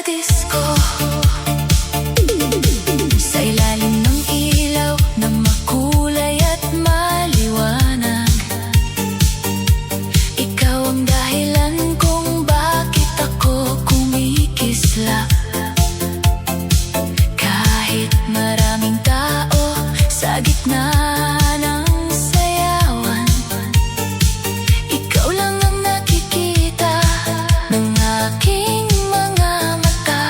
sa disco. Sa ilalim ng ilaw na makulay at maliwanag, ikaw ang dahilan kung bakit ako kumikislap. Kahit maraming tao sa gitna ng sayawan, ikaw lang ang nakikita ng aking mga mata.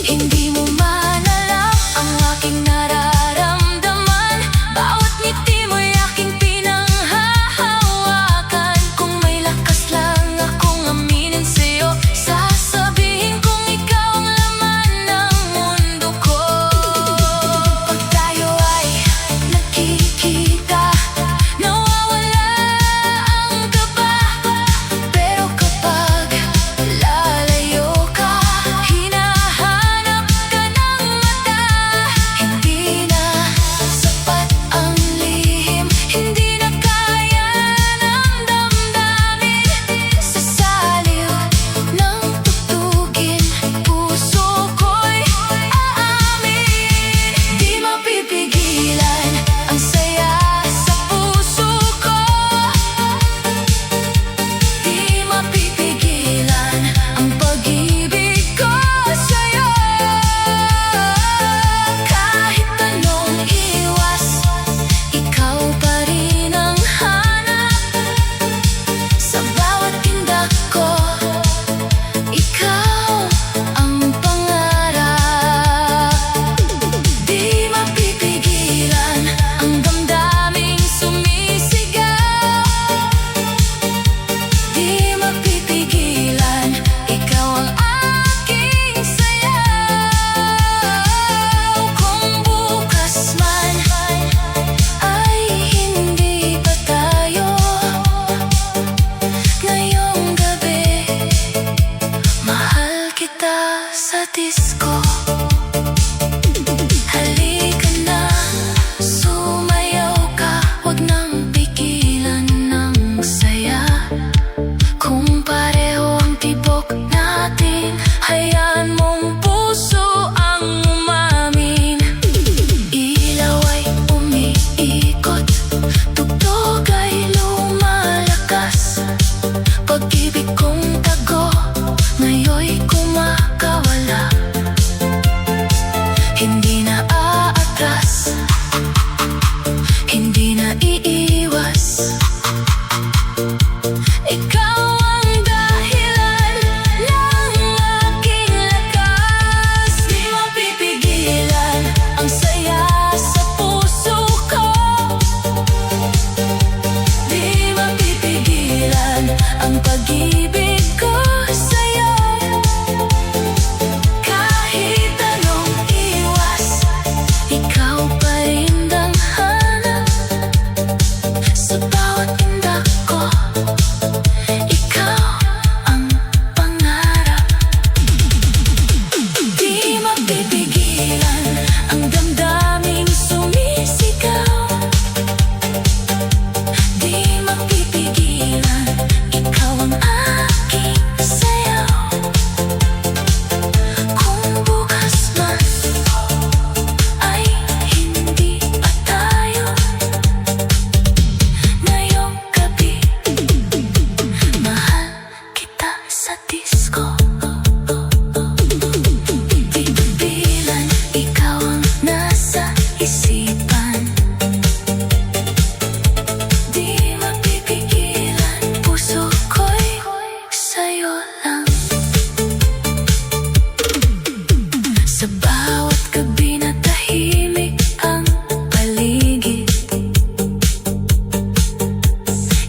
Hindi mo man alam ang aking nararamdaman, bawat ngiti mo'y aking pinanghahawakan. Kung may lakas lang akong aminin sa'yo, sasabihin kong ikaw ang laman ng mundo ko. Pag tayo ay nagkikita, nawawala ang kaba. Pero kapag lalayo ka, hinahanap ka ng mata. Hindi na sapat ang lihim, hindi na kaya ng damdamin. Sa saliw ng tugtugin, puso ko'y aamin. Di mapipigilan ang saya sa puso ko. Di mapipigilan ang pag-ibig ko sa'yo. Kahit anong iwas, ikaw pa rin ang hanap. Sa bawat tindak ko, ikaw ang pangarap. Di mapipigilan ang damdaming sumisigaw. Di mapipigilan, ikaw ang aking sayaw. Kung bukas man ay hindi pa tayo, ngayong gabi mahal kita sa disco. Halika na, sumayaw ka, huwag nang pigilan ng saya. Kung pareho ang tibok natin, hayaan mong puso ang umamin. Ilaw ay umiikot, tugtog ay lumalakas. Pag-ibig kong tago, ngayon'y kumakawala. Hindi na aatras, hindi na iiwas. Ikaw ang dahilan ng aking lakas. Di mapipigilan ang saya sa puso ko. Di mapipigilan ang pag-ibig ko sa'yo. Kahit anong iwas, ikaw pa rin ang hanap. Sa bawat tindak ko, ikaw ang pangarap. Di mapipigilan ang damdaming sumisigaw. Di mapipigilan, ikaw ang aking sayaw. Kung bukas man ay hindi pa tayo, ngayong gabi mahal kita sa disco. Di pigilan, ikaw ang nasa isipan. Di mapipigilan, puso ko'y sa'yo lang. Sa bawat gabi na tahimik ang paligid,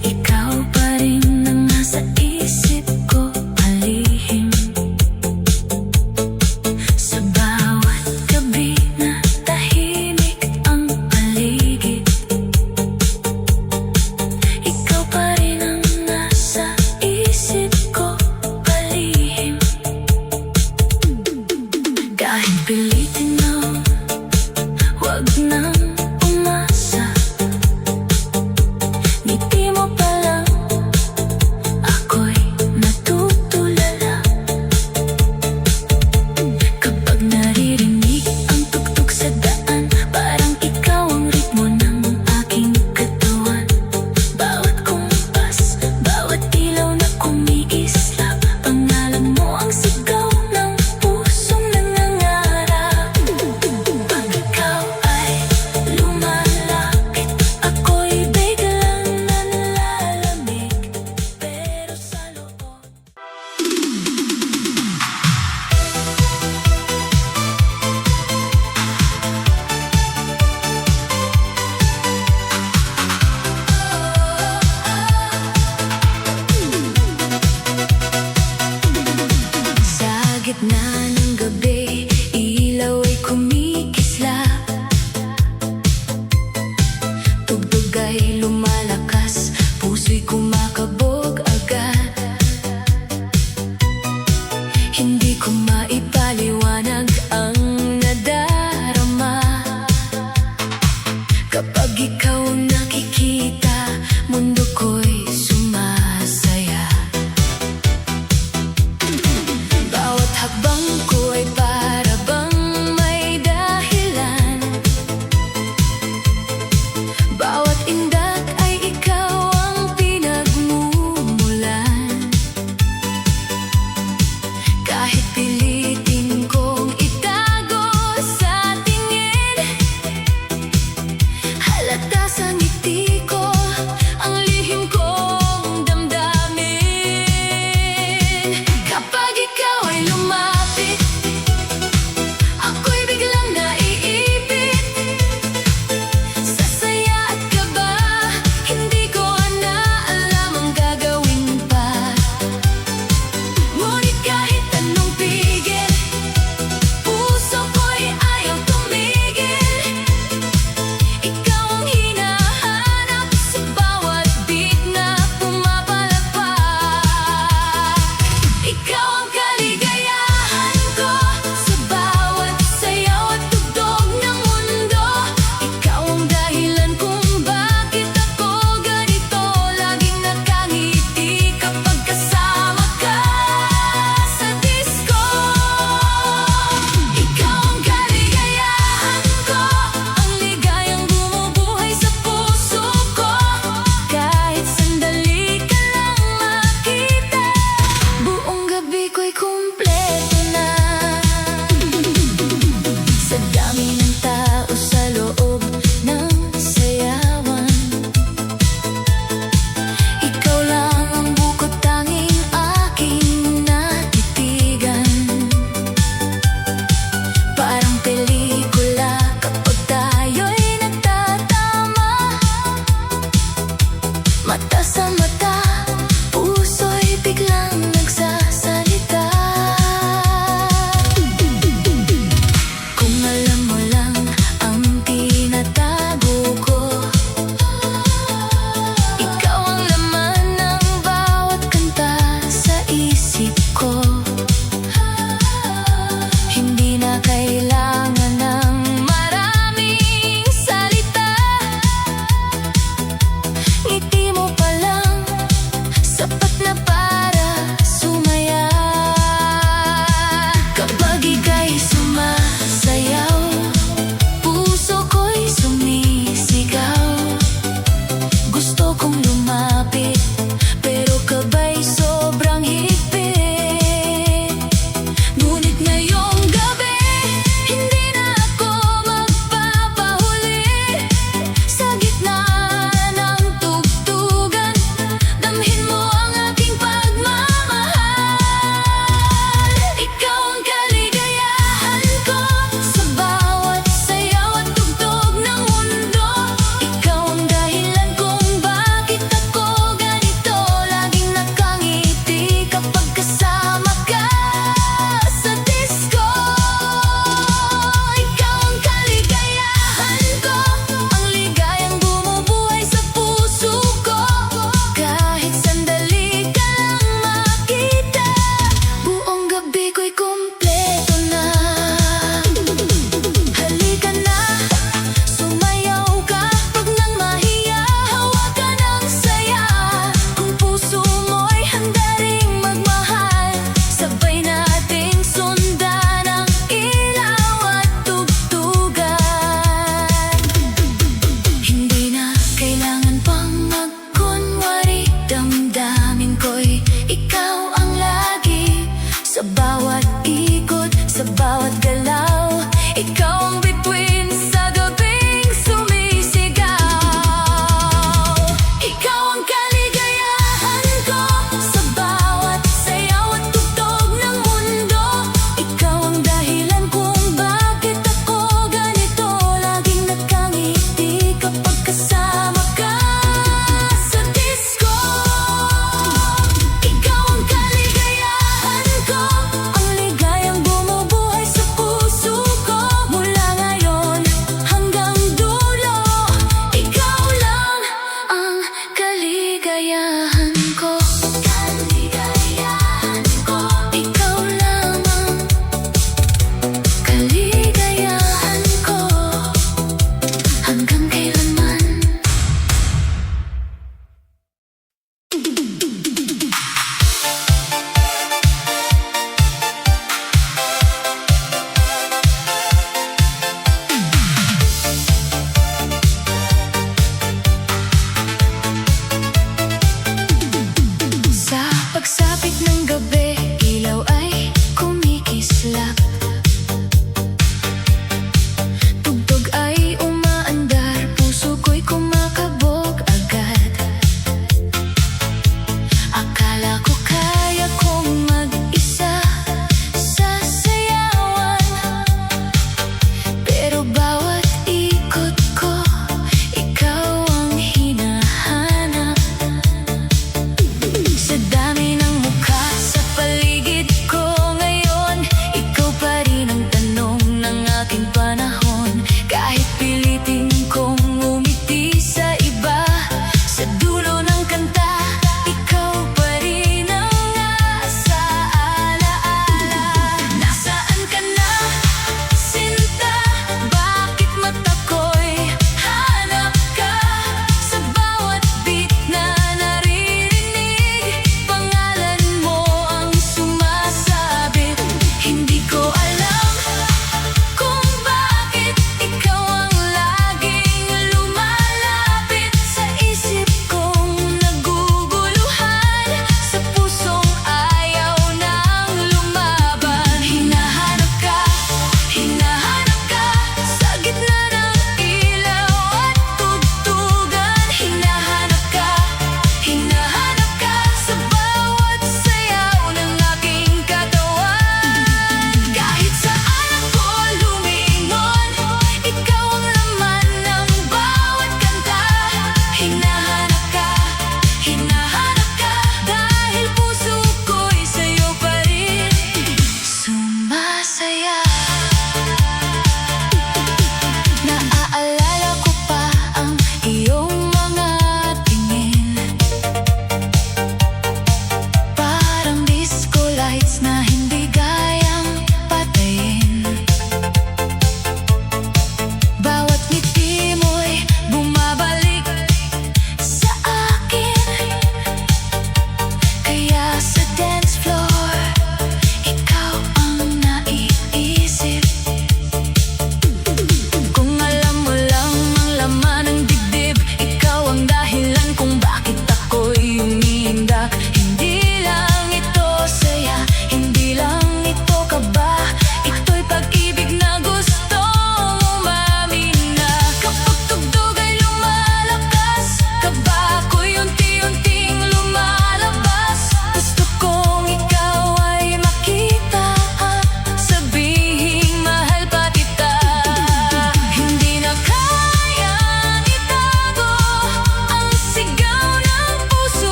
ikaw pa rin ang nasa isip ko palihim. Sa bawat gabi na tahimik ang paligid, ikaw pa rin ang nasa isip ko palihim. Kahit pilitin mo gitna ng gabi, ilaw ay kumikislap. Tugtog ay lumalakas, puso'y kumakabog agad. Hindi ko maipaliwanag ang nadarama. Kapag ikaw ang nakikita, mundo ko'y sumasaya. Bawat hakbang ko ay para bang may dahilan. Bawat indak ay ikaw ang pinagmumulan. Kahit pilitin kong itago sa tingin, halata sa ngiti ko ang lihim kong damdamin. Kapag ikaw ay lumapit, ako'y biglang naiipit. Sa saya at kaba, hindi ko na alam ang gagawin pa. Ngunit kahit anong pigil, puso ko'y ayaw tumigil. Ikaw ang hinahanap sa bawat beat na pumapalakpak. Ikaw ang kaligayahan ko sa bawat sayaw at tugtog ng mundo. Ikaw ang dahilan kung bakit ako ganito, laging nakangiti kapag kasama ka sa disco. Ikaw ang kaligayahan ko, ang ligayang bumubuhay sa puso ko. Kahit sandali ka lang makita, buong gabi ko'y kumpleto na. Sa dami ng tao sa loob ng sayawan, ikaw lang ang bukod tanging aking natitigan. Parang pelikula kapag tayo'y nagtatama. Mata sa mata, puso'y biglang nagsasalita. Kung alam mo lang ang tinatago ko, ikaw ang laman ng bawat kanta sa isip ko. Hindi na kailangan ng maraming salita. Ngiti mo pa lang, sapat na para sumaya. Kapag ika'y sumasayaw, puso ko'y sumisigaw. Gusto kong lumapit, pero kabay sobrang higpit. Ngunit ngayong gabi, hindi na ako magpapahuli. Sa gitna ng tugtugan, damhin mo ang aking pagmamahal. Ikaw ang kaligayahan ko sa bawat sayaw at tugtog ng mundo. Ikaw ang dahilan kung bakit ako ganito, laging nakangiti kapag kasama ka sa disco. Ikaw ang kaligayahan ko, ang ligayang bumubuhay sa puso ko. Kahit sandali ka lang makita, buong gabi ko'y kumpleto na. Halika na, sumayaw ka, wag nang mahiya, hawakan ang saya. Kung puso mo'y handa ring magmahal, sabay nating sundan ang ilaw at tugtugan. Hindi na kailangan pang magkunwari, damdamin ko'y ikaw ang lagi. Sa bawat ikot, sa bawat galaw, ikaw ang bituin sa gabing sumisigaw. Ikaw ang kaligayahan ko sa bawat sayaw at tugtog ng mundo. Ikaw ang dahilan kung bakit ako ganito, laging nakangiti kapag kasama ka sa disco. Ikaw ang kaligayahan ko, ang na hindi kayang patayin. Bawat ngiti mo'y bumabalik sa akin. Kaya sa dance floor, ikaw ang naiisip. Kung alam mo lang ang laman ng dibdib, ikaw ang dahilan kung bakit ako'y umiindak. Hindi lang ito saya, hindi lang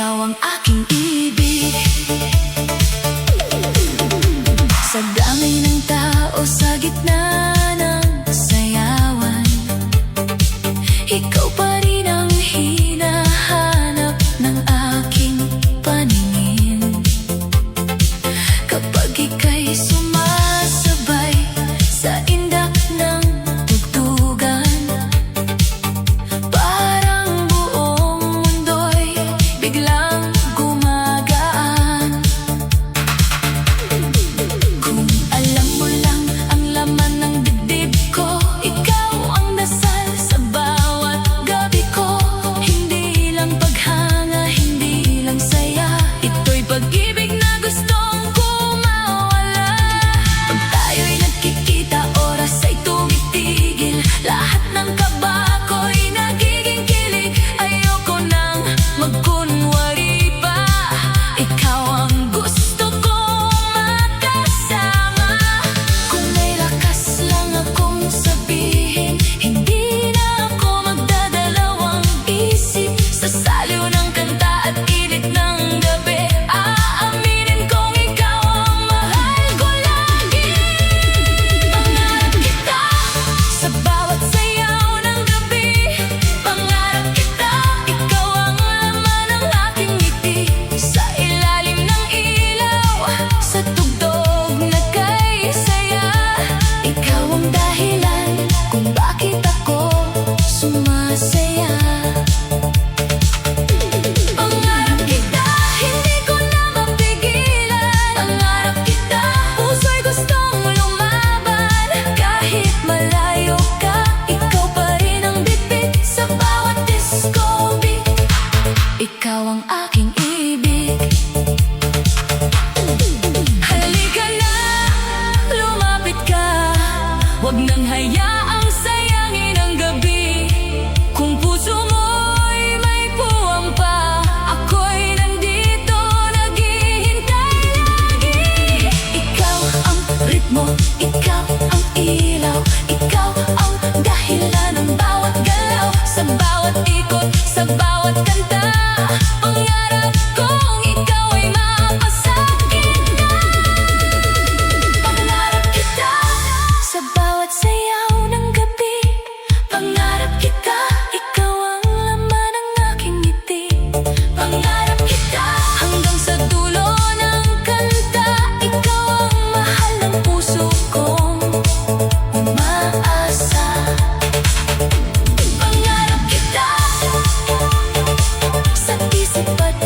Ikaw ang aking ibig. Sa dami ng tao, sa gitna ng sayawan, ikaw pa rin ang hinahanap ng aking paningin. Kapag ika'y sumasabay sa indak ng tugtugan, parang buong mundo'y biglang gumagaan. Kung alam mo lang ang laman ng dibdib ko, ikaw ang dasal sa bawat gabi ko. Hindi lang paghanga, hindi lang saya, ito'y pag-ibig na gustong kumawala. Pag tayo'y nagkikita, oras ay tumitigil, lahat ng kaba ko'y nagiging kilig. Ayoko nang magkunwari pa, ikaw ang gusto kong makasama. Kung may lakas lang akong sabihin, hindi na ako magdadalawang isip. Sa saliw ng kanta at init ng gabi, aaminin kong ikaw ang mahal ko lagi. Pangarap kita sa bawat sayaw ng gabi. Pangarap kita, ikaw ang laman ng aking ngiti. Sa ilalim ng ilaw, sa tugtog na kay saya, ikaw ang dahilan kung bakit ako sumasaya. Pangarap kita, hindi ko na mapigilan. Pangarap kita, puso'y gustong lumaban. Kahit malayo ka, ikaw pa rin ang bitbit sa bawat disco beat. Ikaw ang aking ibig. Halika na, lumapit ka, huwag nang hayaang sayangin ang gabi. Kung puso mo'y may puwang pa, ako'y nandito, naghihintay lagi. Ikaw ang ritmo, ikaw ang ilaw, ikaw ang dahilan ng bawat galaw. Sa bawat ikot, sa bawat kanta, pangarap kong ikaw ay mapasakit na. Pangarap kita sa bawat sayaw ng gabi. Pangarap kita, ikaw ang laman ng aking ngiti. Pangarap kita hanggang sa dulo ng kanta, ikaw ang mahal ng puso kong umaasa. Pangarap kita sa isip at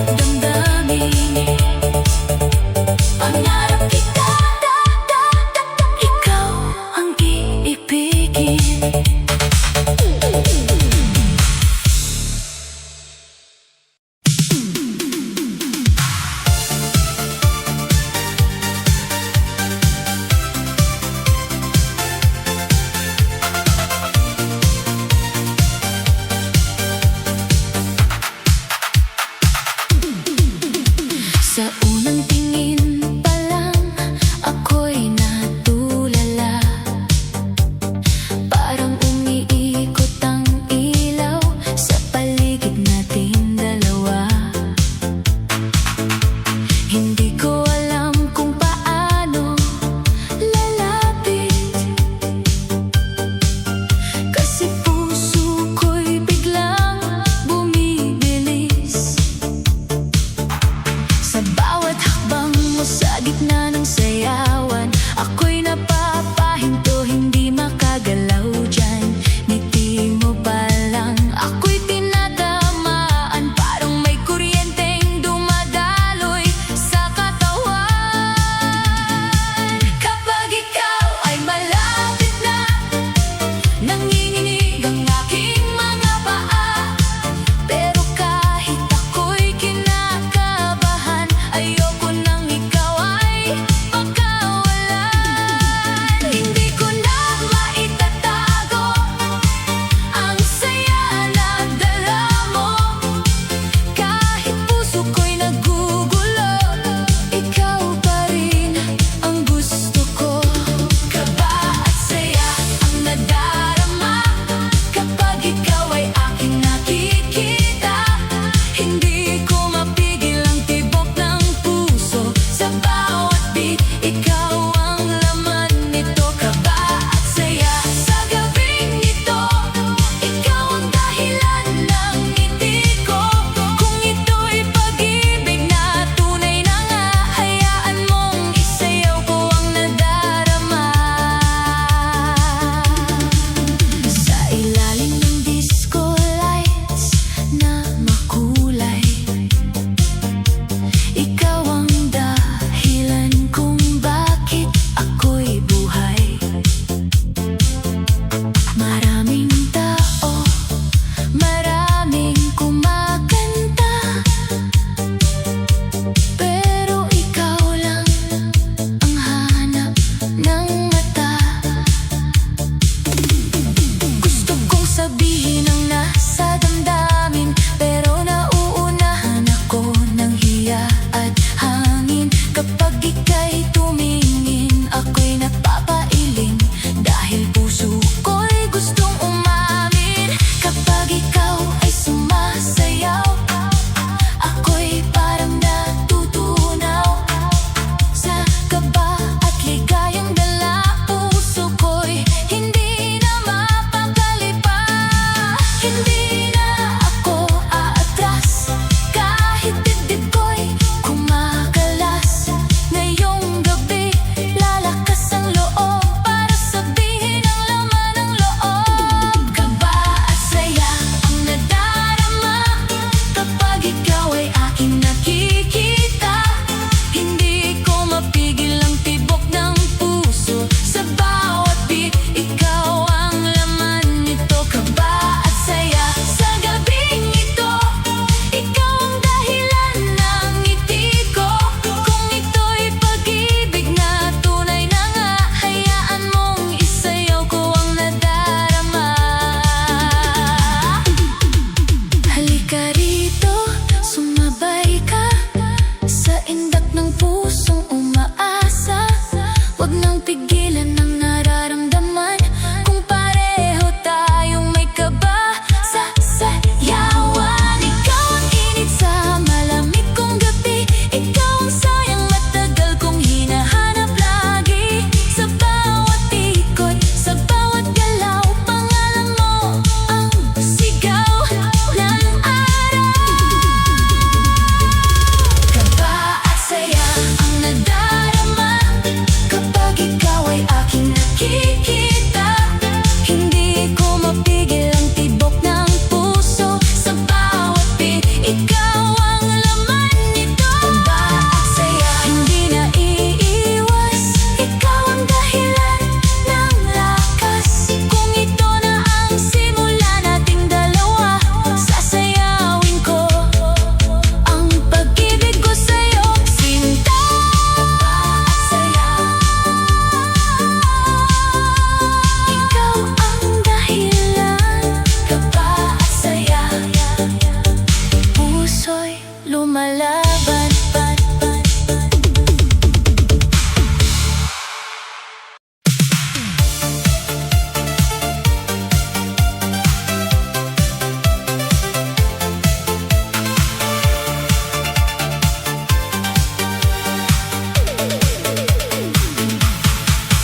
puso'y lumalaban.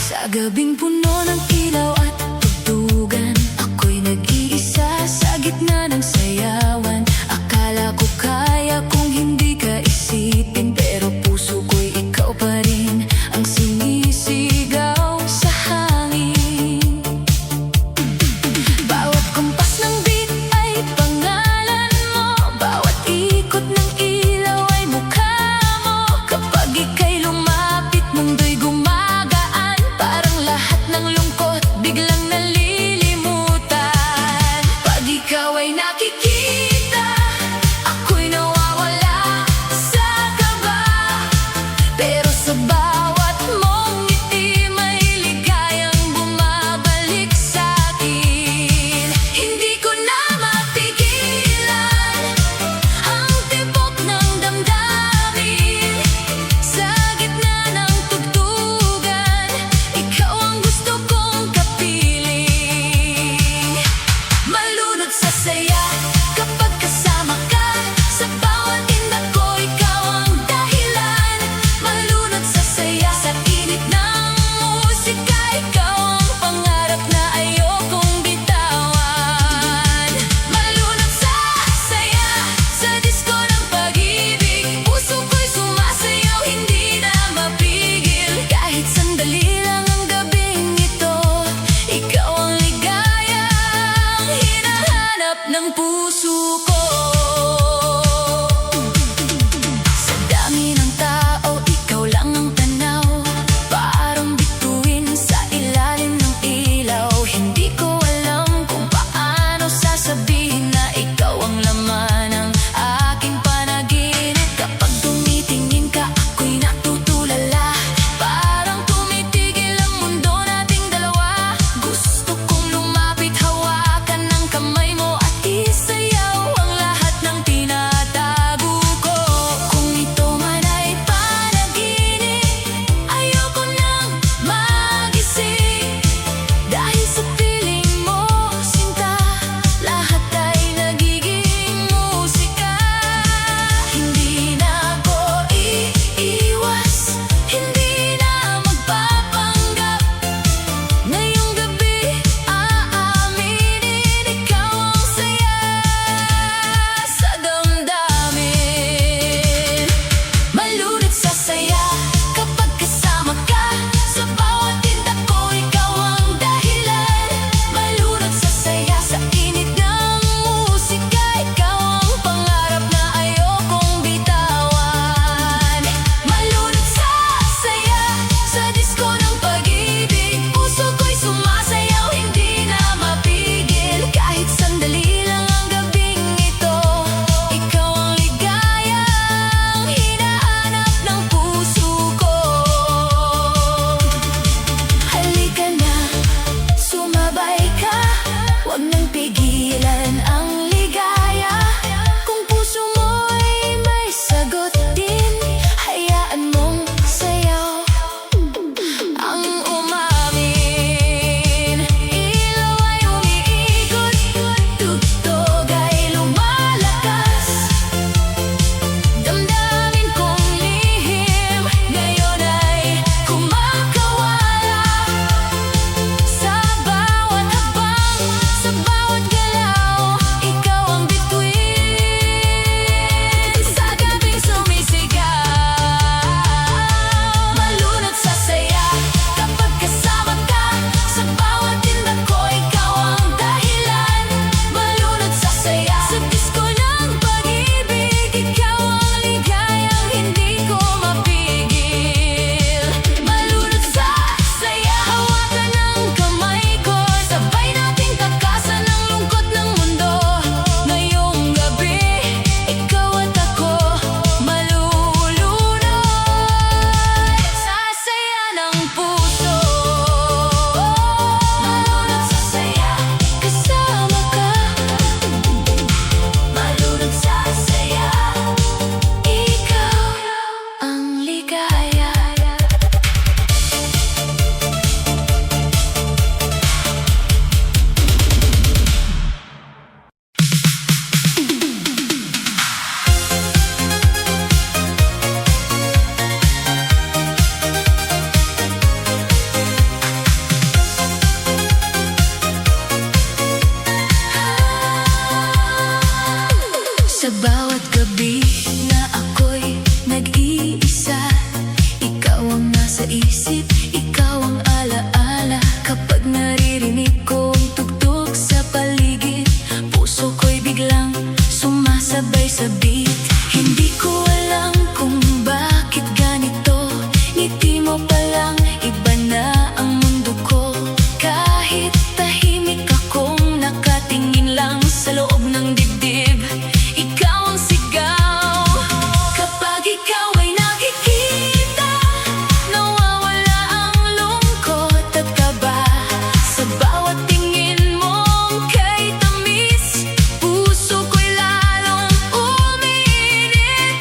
Sa gabing puno ng ilaw at tugtugan, ako'y nag-iisa sa gitna ng sayawan. Akala ko kaya kung hindi ka isipin, bawat gabi na ako'y nag-iisa, ikaw ang nasa isip, ikaw ang alaala. Kapag naririnig ko ang tugtog sa paligid, puso ko'y biglang sumasabay sa beat. Hindi ko alam kung bakit ganito, ngiti mo palang iba na ang mundo ko. Kahit tahimik akong nakatingin lang sa loob ng dibdib, ikaw ang sigaw. Kapag ikaw ay nakikita, nawawala ang lungkot at kaba. Sa bawat tingin mong kay tamis, puso ko'y lalong umiinit.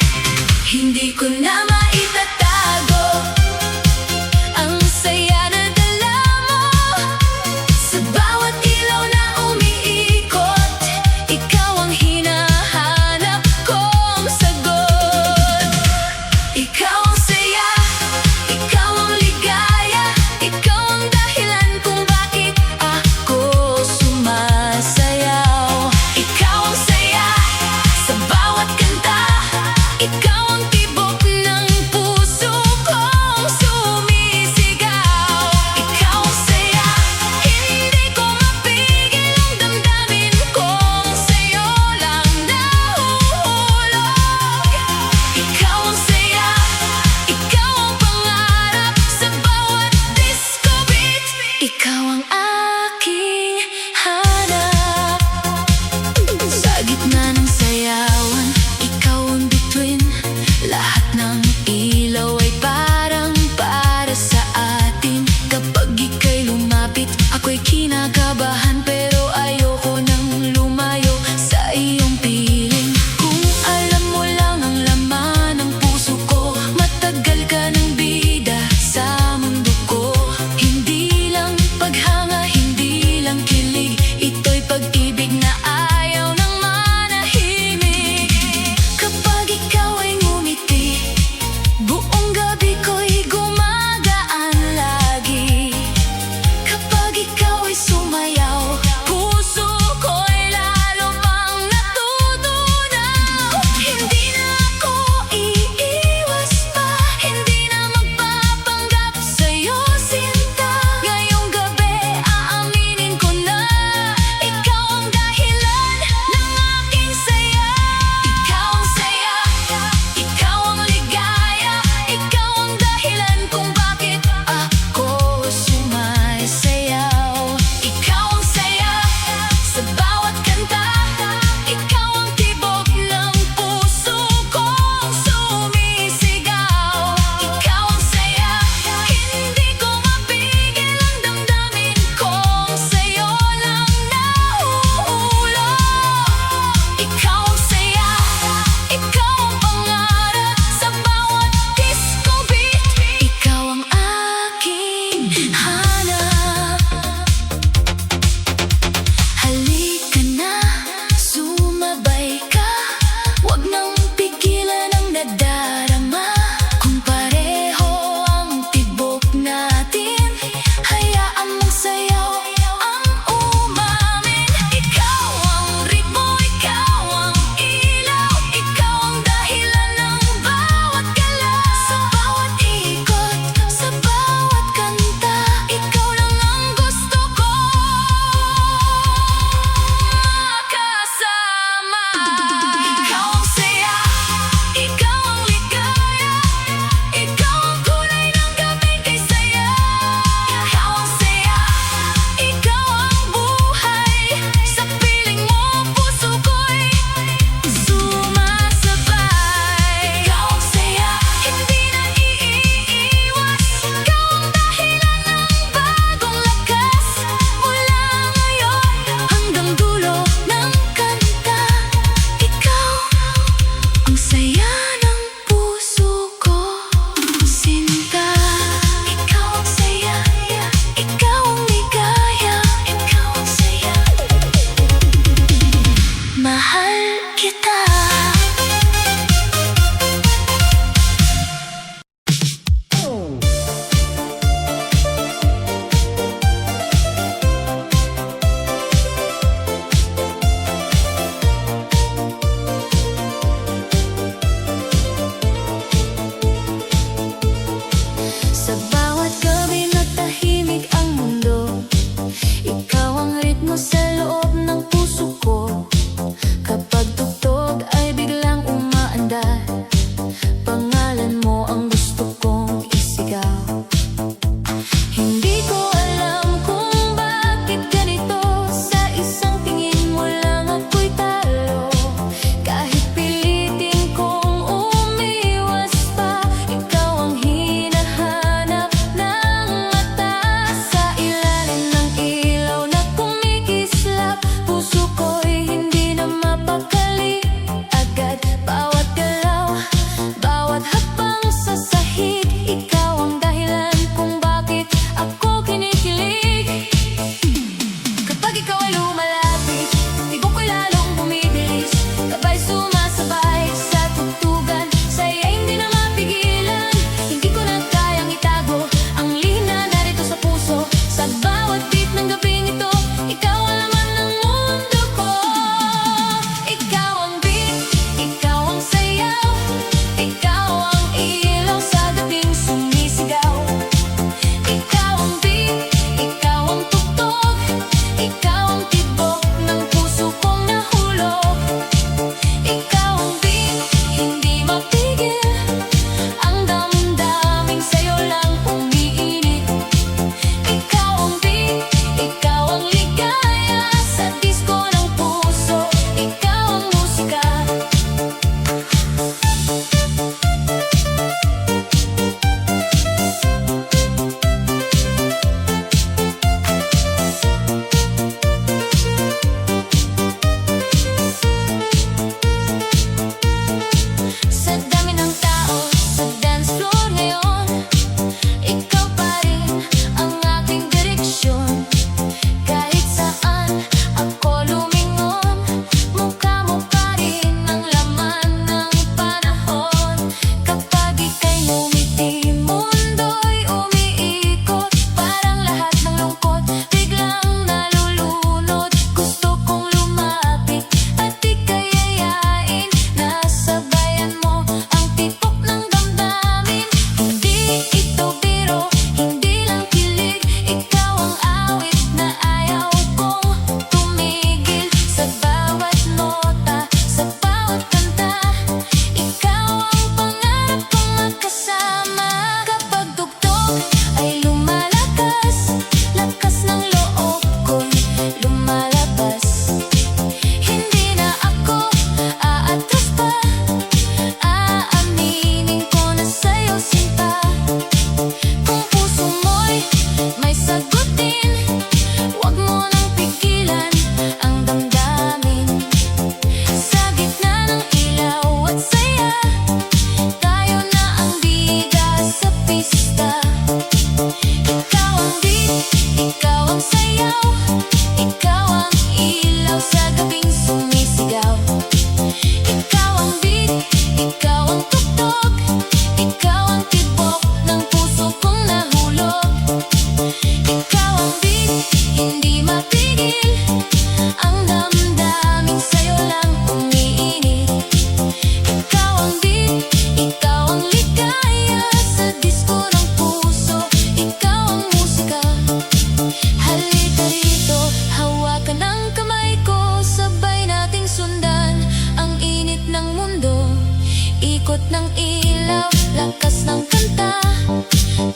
Ikot ng ilaw, lakas ng kanta.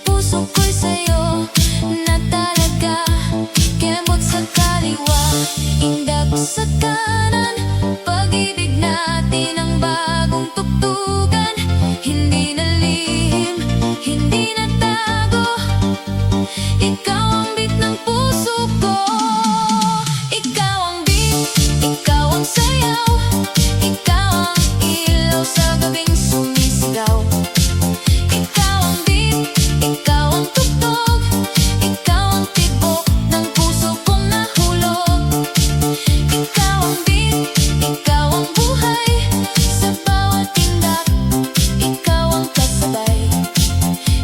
Puso ko'y sa'yo na talaga. Kembot sa kaliwa, indak sa kanan. Pag-ibig natin ang bagong tugtugan. Hindi na lihim, hindi na tago. Ikaw ang beat ng puso ko. Ikaw ang beat, ikaw ang sayaw. Ikaw ang ilaw sa gabing sumisigaw. Ikaw ang beat, ikaw ang tugtog. Ikaw ang tibok ng puso kong nahulog. Ikaw ang beat, ikaw ang buhay. Sa bawat tindak, ikaw ang kasabay.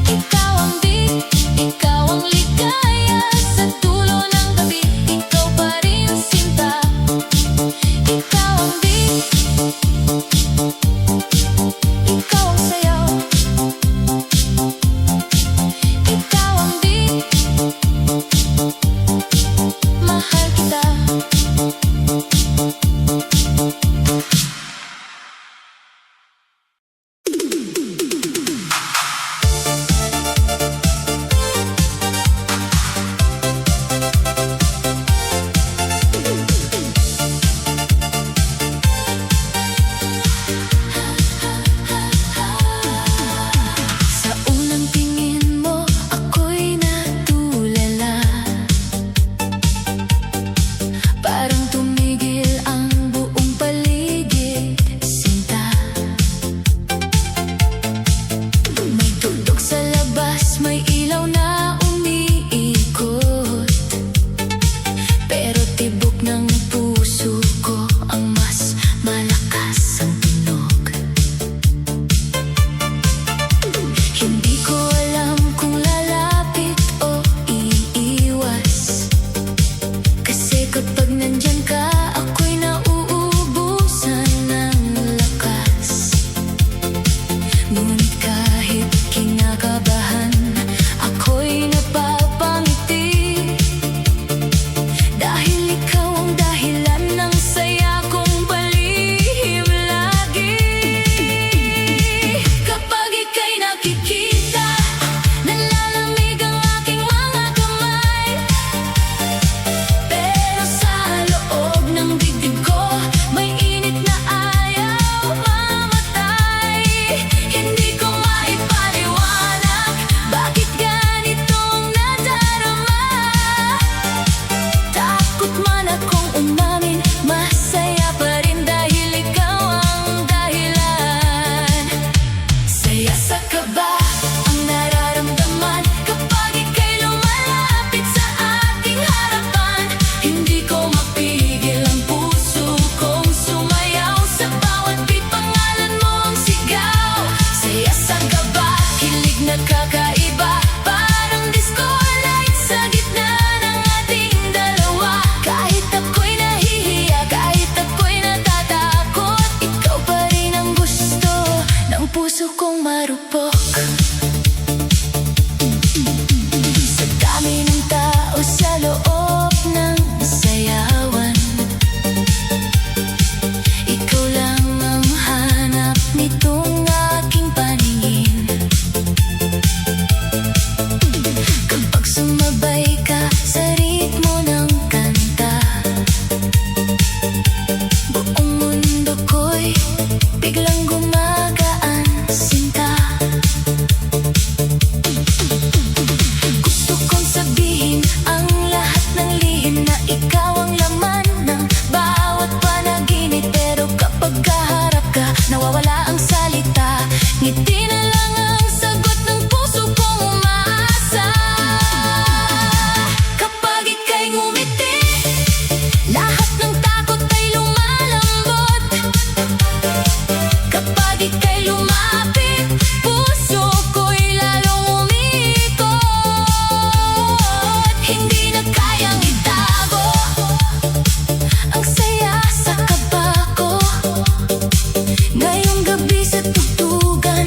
Ikaw ang beat, ikaw ang ligaya. Sa dulo ng gabi, ikaw pa rin sinta. Ikaw ang beat, ikaw ang sayaw. Ikaw ang beat, mahal kita. Sa unang tingin mo, ako'y natulala. Parang tumigil ang buong paligid, sinta. May tugtog sa labas, may ilaw na umiikot. Pero tibok ng puso ko ang mas malakas ang tunog. Hindi ko alam kung lalapit o iiwas. Kasi kapag nandyan ka, ako'y nauubusan ng lakas. Ngunit kahit kinakabahan, ako'y napapangiti. Dahil ikaw ang dahilan ng saya kong balihim lagi. Kapag ika'y nakikita, nalalamig ang aking mga kamay. Pero sa loob ng dibdib ko, may init na ayaw mamatay. Hindi ko maipaliwanag bakit ganitong nadarama. Takot man akong umamin, masaya pa rin dahil ikaw ang dahilan. Saya sa kaba ang nararamdaman kapag ika'y lumalapit sa aking harapan. Hindi ko mapigil ang puso kong sumayaw. Sa bawat beat, pangalan mo ang sigaw. Saya sa kaba, hilig na kakaiba. Parang disco light sa gitna ng ating dalawa. Kahit ako'y nahihiya, kahit ako'y natatakot, ikaw pa rin ang gusto ng puso kong marupok. Sa dami ng tao sa loob ng sayawan, ikaw lang ang hanap nitong aking paningin. Kapag sumabay ka sa ritmo ng kanta, buong mundo ko'y biglang gumagaan, sinta. Gusto kong sabihin ang lahat ng lihim na ikaw ang laman ng bawat panaginip. Pero kapag kaharap ka, nawawala ang salita. Ngiti na lang ang sagot ng puso kong umaasa. Kapag ika'y ngumiti, lahat ng takot ay lumalambot. Kapag ika'y lumapit, puso ko'y lalong umikot. Hindi na kayang itago ang saya sa kaba ko. Ngayong gabi sa tugtugan,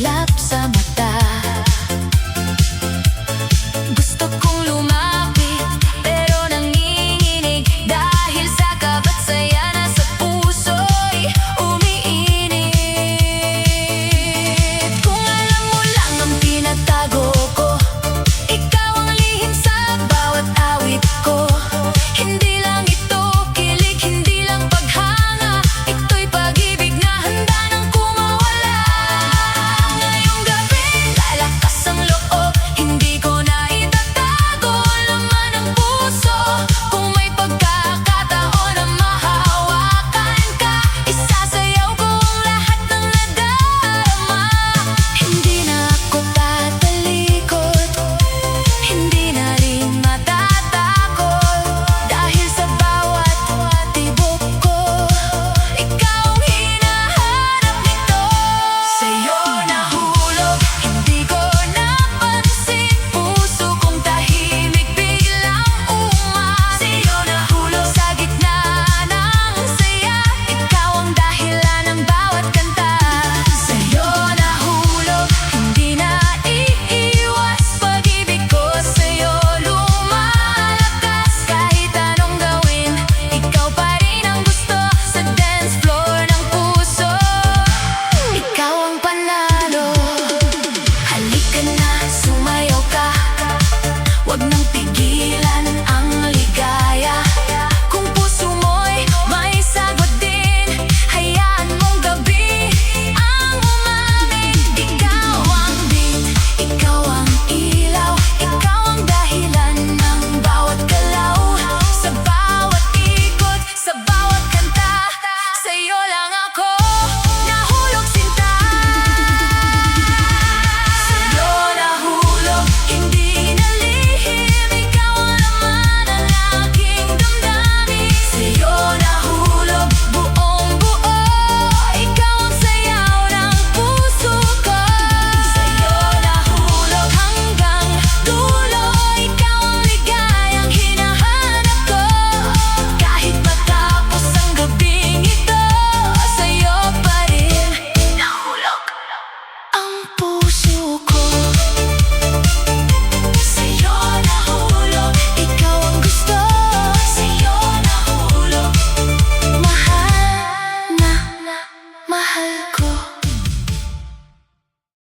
islap sa